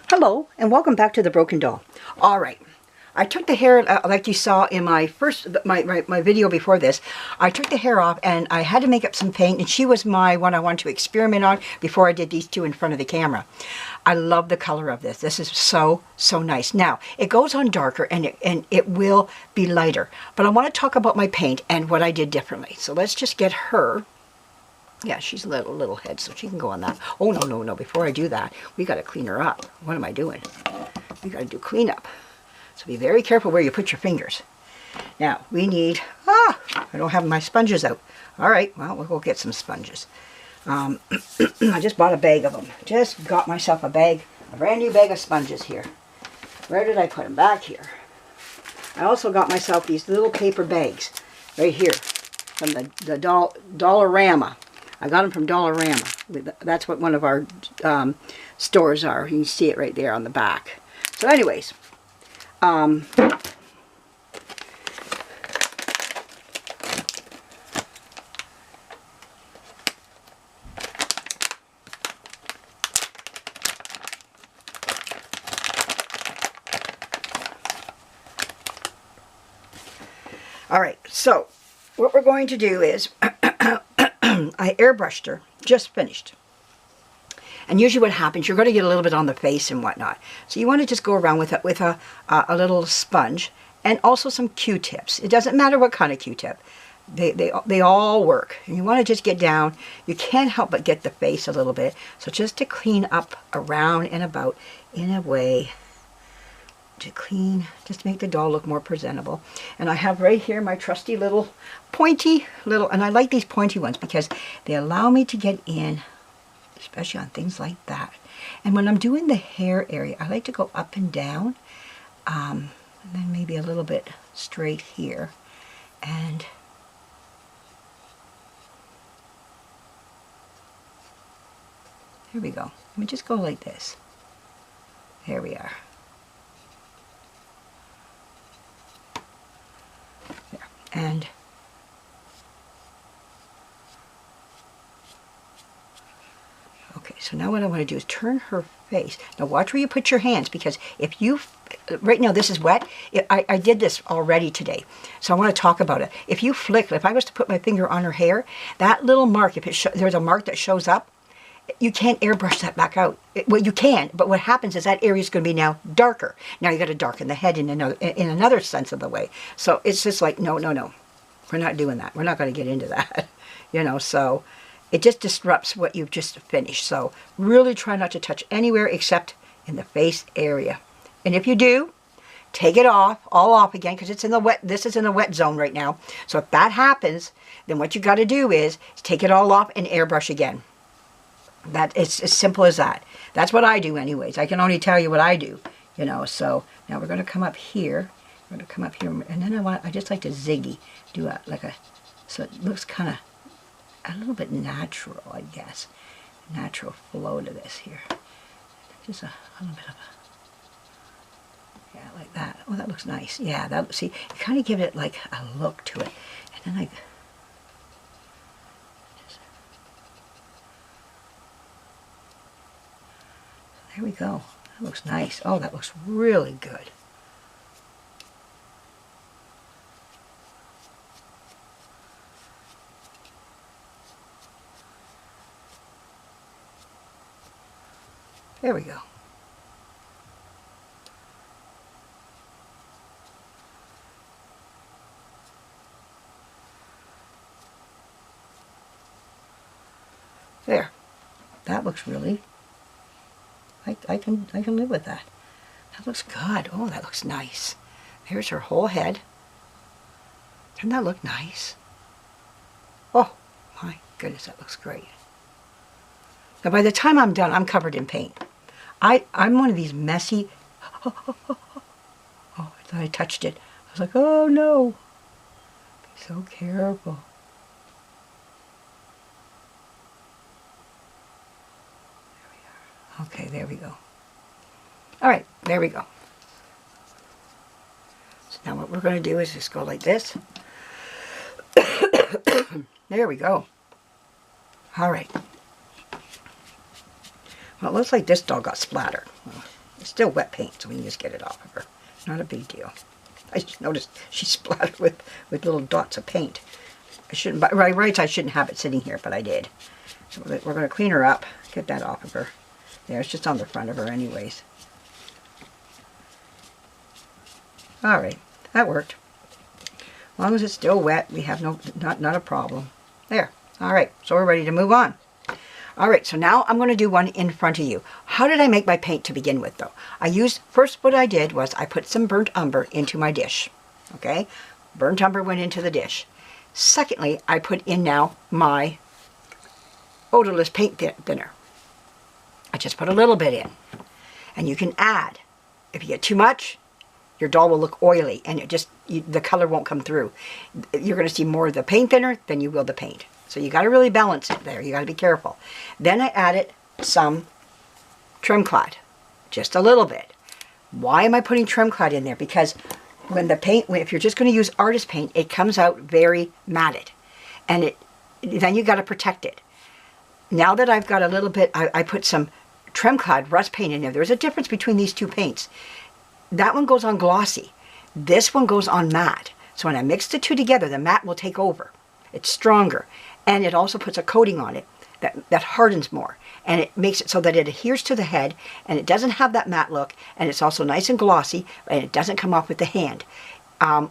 Hello and welcome back to the Broken Doll. All right, I took the hair like you saw in my my video before this. I took the hair off and I had to make up some paint, and she was my one I wanted to experiment on before I did these two in front of the camera. I love the color of this. This is so nice. Now it goes on darker and it will be lighter, but I want to talk about my paint and what I did differently. So let's just get her. Yeah, she's a little head, so she can go on that. Oh, no. Before I do that, we got to clean her up. What am I doing? We got to do cleanup. So be very careful where you put your fingers. Now, we need... I don't have my sponges out. All right, well, we'll go get some sponges. I just bought a bag of them. Just got myself a brand new bag of sponges here. Where did I put them? Back here. I also got myself these little paper bags right here from the Dollarama. I got them from Dollarama. That's what one of our stores are. You can see it right there on the back. So anyways, all right, so what we're going to do is I airbrushed her, just finished. And usually what happens, you're going to get a little bit on the face and whatnot. So you want to just go around with a little sponge and also some Q-tips. It doesn't matter what kind of Q-tip. They all work. And you want to just get down. You can't help but get the face a little bit. So just to clean up around and about in a way to clean, just to make the doll look more presentable. And I have right here my trusty little pointy little, and I like these pointy ones because they allow me to get in, especially on things like that. And when I'm doing the hair area, I like to go up and down, and then maybe a little bit straight here. And here we go. Let me just go like this. There we are. There. And okay, so now what I want to do is turn her face. Now watch where you put your hands, because if you, right now this is wet. I did this already today, so I want to talk about it. If you flick, if I was to put my finger on her hair, that little mark, if there's a mark that shows up, you can't airbrush that back out. Well, you can, but what happens is that area is going to be now darker. Now you got to darken the head in another sense of the way. So it's just like, no. We're not doing that. We're not going to get into that. You know, so it just disrupts what you've just finished. So really try not to touch anywhere except in the face area. And if you do, take it off, all off again, because it's in the wet. This is in the wet zone right now. So if that happens, then what you got to do is take it all off and airbrush again. That it's as simple as that. That's what I do anyways. I can only tell you what I do, you know. So now we're going to come up here. We're going to come up here, and then I just like to ziggy, do so it looks kind of a little bit natural, I guess. Natural flow to this here. Just a little bit of a, yeah, like that. Oh, that looks nice. Yeah, that, see, you kind of give it like a look to it. And then there we go. That looks nice. Oh, that looks really good. There we go. There. That looks really, I can live with that. That looks good. Oh, that looks nice. There's her whole head. Doesn't that look nice? Oh, my goodness, that looks great. Now, by the time I'm done, I'm covered in paint. I'm one of these messy... Oh, I thought I touched it. I was like, oh, no. Be so careful. There we are. Okay, there we go. All right, there we go. So now what we're going to do is just go like this. There we go. All right. Well, it looks like this doll got splattered. Well, It's still wet paint, so we can just get it off of her. Not a big deal. I just noticed she splattered with little dots of paint. I shouldn't, by rights, I shouldn't have it sitting here, but I did. So we're going to clean her up, get that off of her. There, it's just on the front of her anyways. All right, that worked. As long as it's still wet, we have not a problem. There. All right, so we're ready to move on. All right, so now I'm going to do one in front of you. How did I make my paint to begin with, though? First what I did was I put some burnt umber into my dish. Okay, burnt umber went into the dish. Secondly, I put in now my odorless paint thinner. I just put a little bit in. And you can add. If you get too much, your doll will look oily and the color won't come through. You're going to see more of the paint thinner than you will the paint. So you got to really balance it there. You got to be careful. Then I added some trim cloth, just a little bit. Why am I putting trim cloth in there? Because if you're just going to use artist paint, it comes out very matted, and then you got to protect it. Now that I've got a little bit, I put some trim cloth rust paint in there. There's a difference between these two paints. That one goes on glossy. This one goes on matte. So when I mix the two together, the matte will take over. It's stronger. And it also puts a coating on it that hardens more. And it makes it so that it adheres to the head, and it doesn't have that matte look, and it's also nice and glossy, and it doesn't come off with the hand.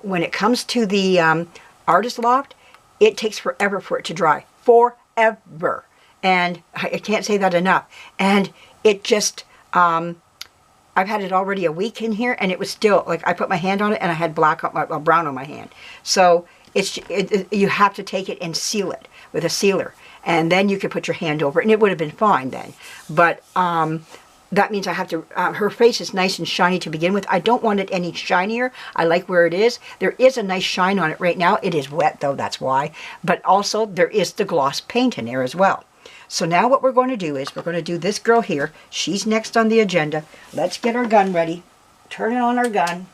When it comes to the Artist Loft, it takes forever for it to dry. Forever. And I can't say that enough. And it just... I've had it already a week in here, and it was still, like, I put my hand on it, and I had brown on my hand. So you have to take it and seal it with a sealer, and then you could put your hand over it, and it would have been fine then. But that means I have to, her face is nice and shiny to begin with. I don't want it any shinier. I like where it is. There is a nice shine on it right now. It is wet, though, that's why. But also, there is the gloss paint in there as well. So now what we're going to do is we're going to do this girl here. She's next on the agenda. Let's get our gun ready. Turn it on our gun.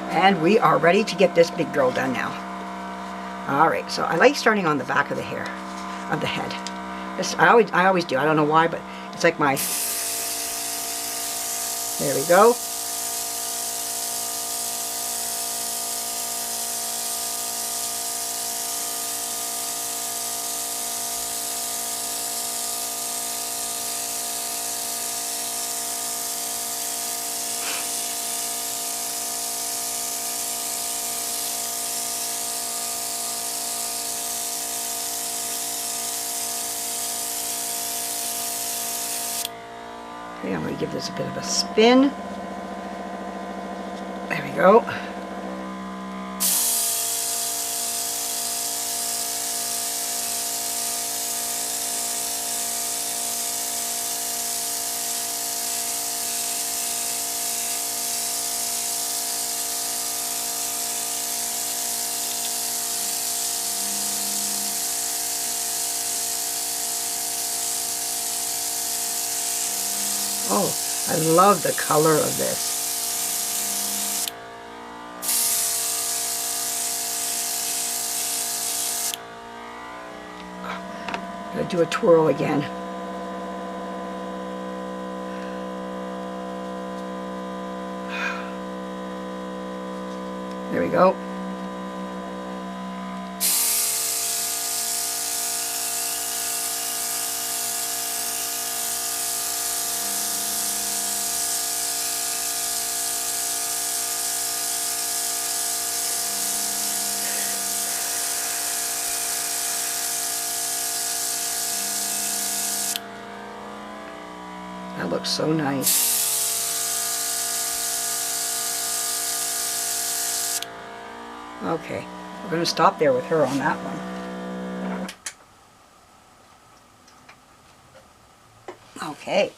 And we are ready to get this big girl done now. All right, so I like starting on the back of the hair, of the head. I always do. I don't know why, but it's like my... There we go. Okay, I'm going to give this a bit of a spin. There we go. Oh, I love the color of this. I'm going to do a twirl again. There we go. That looks so nice. Okay, we're going to stop there with her on that one. Okay,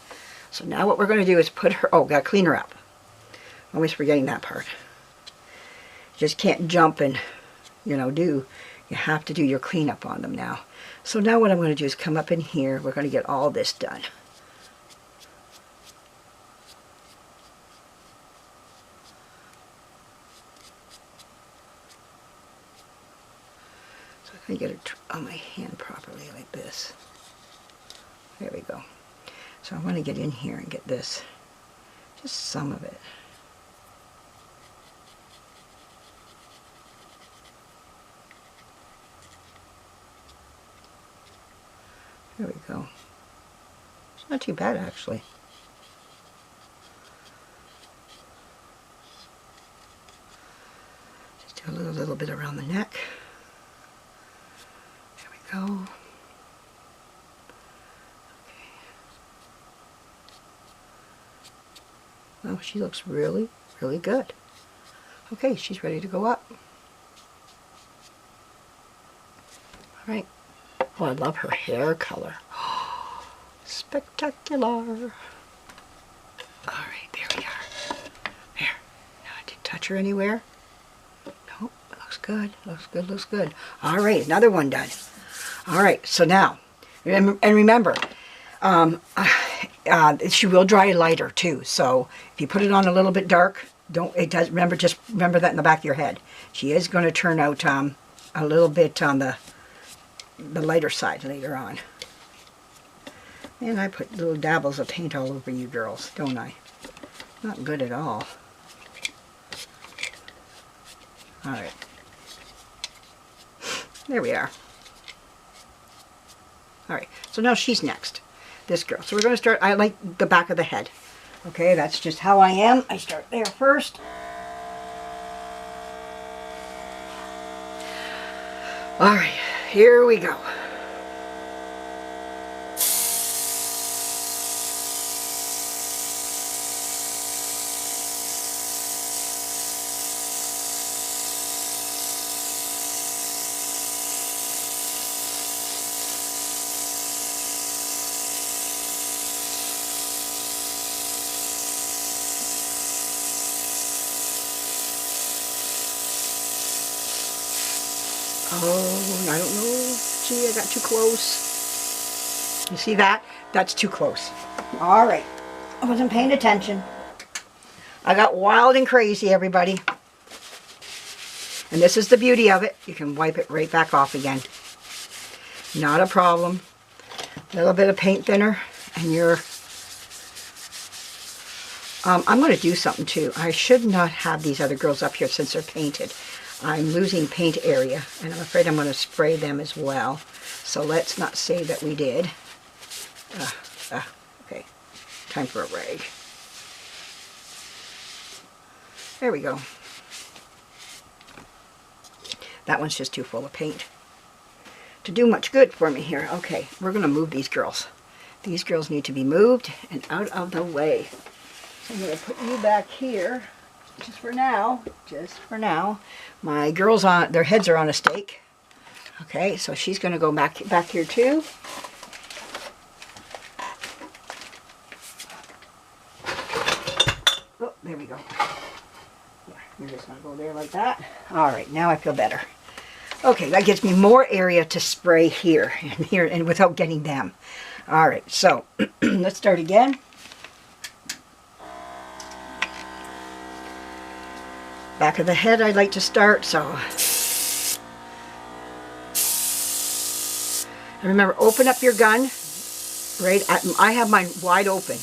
so now what we're going to do is put her, got to clean her up. Always forgetting that part. You just can't jump and, you have to do your cleanup on them now. So now what I'm going to do is come up in here. We're going to get all this done. I get it on my hand properly like this. There we go. So I want to get in here and get this, just some of it. There we go. It's not too bad, actually. Just do a little bit around the neck. There we go. Okay. Well, she looks really, really good. Okay, she's ready to go up. All right. Oh, I love her hair color. Spectacular. All right, there we are. There. Now, I didn't touch her anywhere. Nope, it looks good. Looks good, looks good. All right, another one done. All right, so now, and remember, she will dry lighter too. So if you put it on a little bit dark, just remember that in the back of your head. She is going to turn out a little bit on the lighter side later on. And I put little dabbles of paint all over you girls, don't I? Not good at all. Alright. There we are. Alright, so now she's next. This girl. So we're going to start, I like the back of the head. Okay, that's just how I am. I start there first. Alright, here we go. Oh, I don't know. Gee, I got too close. You see that? That's too close. All right. I wasn't paying attention. I got wild and crazy, everybody. And this is the beauty of it. You can wipe it right back off again. Not a problem. A little bit of paint thinner and you're... I'm going to do something too. I should not have these other girls up here since they're painted. I'm losing paint area, and I'm afraid I'm going to spray them as well. So let's not say that we did. Okay, time for a rag. There we go. That one's just too full of paint to do much good for me here. Okay, we're going to move these girls. These girls need to be moved and out of the way. So I'm going to put you back here. Just for now, My girls their heads are on a stake. Okay, so she's going to go back here too. Oh, there we go. Yeah, you're just going to go there like that. All right, now I feel better. Okay, that gives me more area to spray here and without getting them. All right, so let's start again. Back of the head I'd like to start, so. And remember, open up your gun, right? I have mine wide open.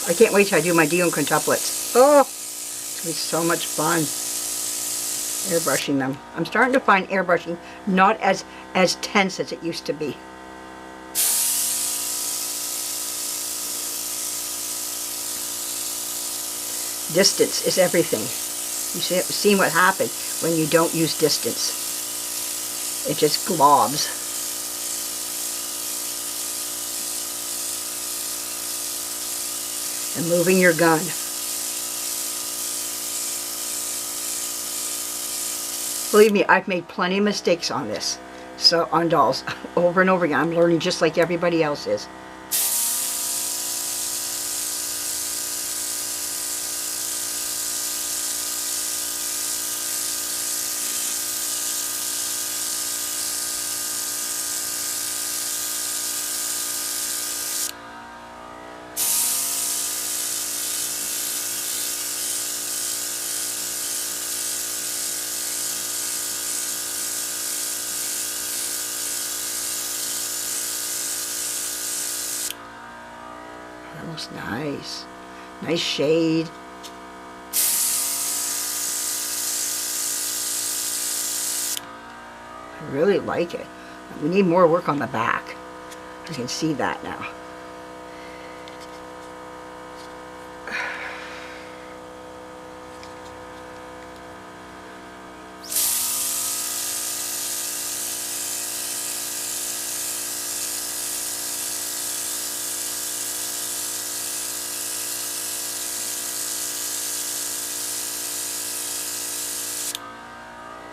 I can't wait till I do my Dion quintuplets. Oh, it's going to be so much fun. Airbrushing them. I'm starting to find airbrushing not as tense as it used to be. Distance is everything. You see what happens when you don't use distance. It just globs. And moving your gun. Believe me, I've made plenty of mistakes on this. So on dolls, over and over again. I'm learning just like everybody else is. looks nice. Nice shade. I really like it. We need more work on the back. I can see that now.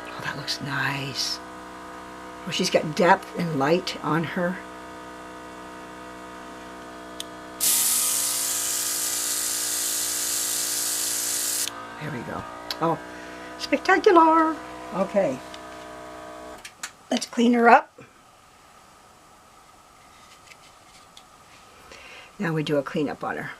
Oh, that looks nice. Well, she's got depth and light on her. There we go. Oh, spectacular. Okay. Let's clean her up. Now we do a cleanup on her.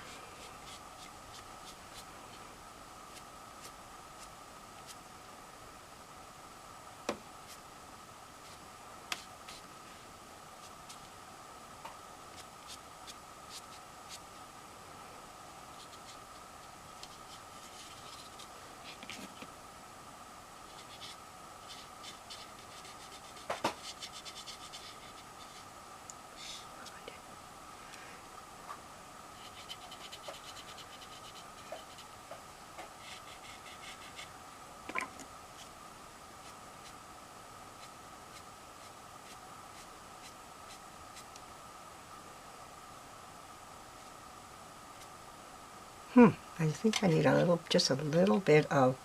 I think I need just a little bit of,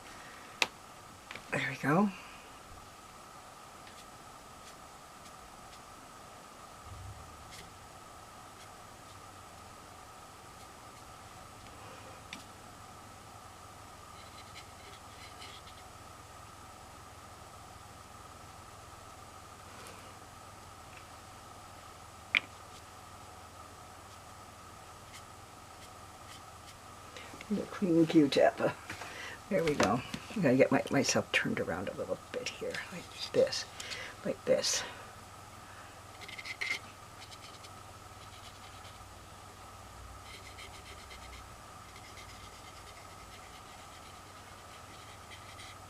there we go. A clean Q-tip. There we go. I'm going to get myself turned around a little bit here, like this, like this.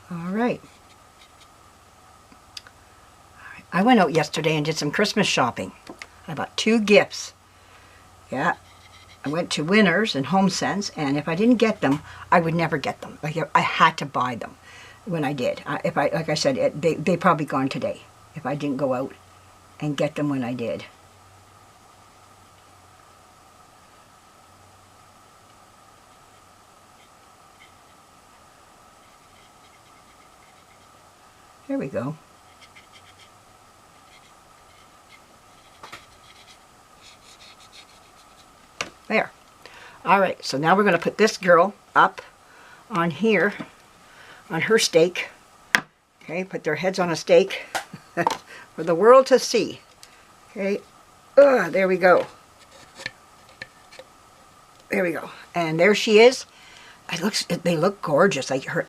All right. I went out yesterday and did some Christmas shopping. I bought 2 gifts. Yeah. I went to Winners and HomeSense, and if I didn't get them, I would never get them. Like, I had to buy them when I did. Like I said, they probably gone today if I didn't go out and get them when I did. There we go. There. All right, so now we're going to put this girl up on here, on her stake. Okay, put their heads on a stake for the world to see. Okay, there we go. There we go. And there she is. They look gorgeous. Like her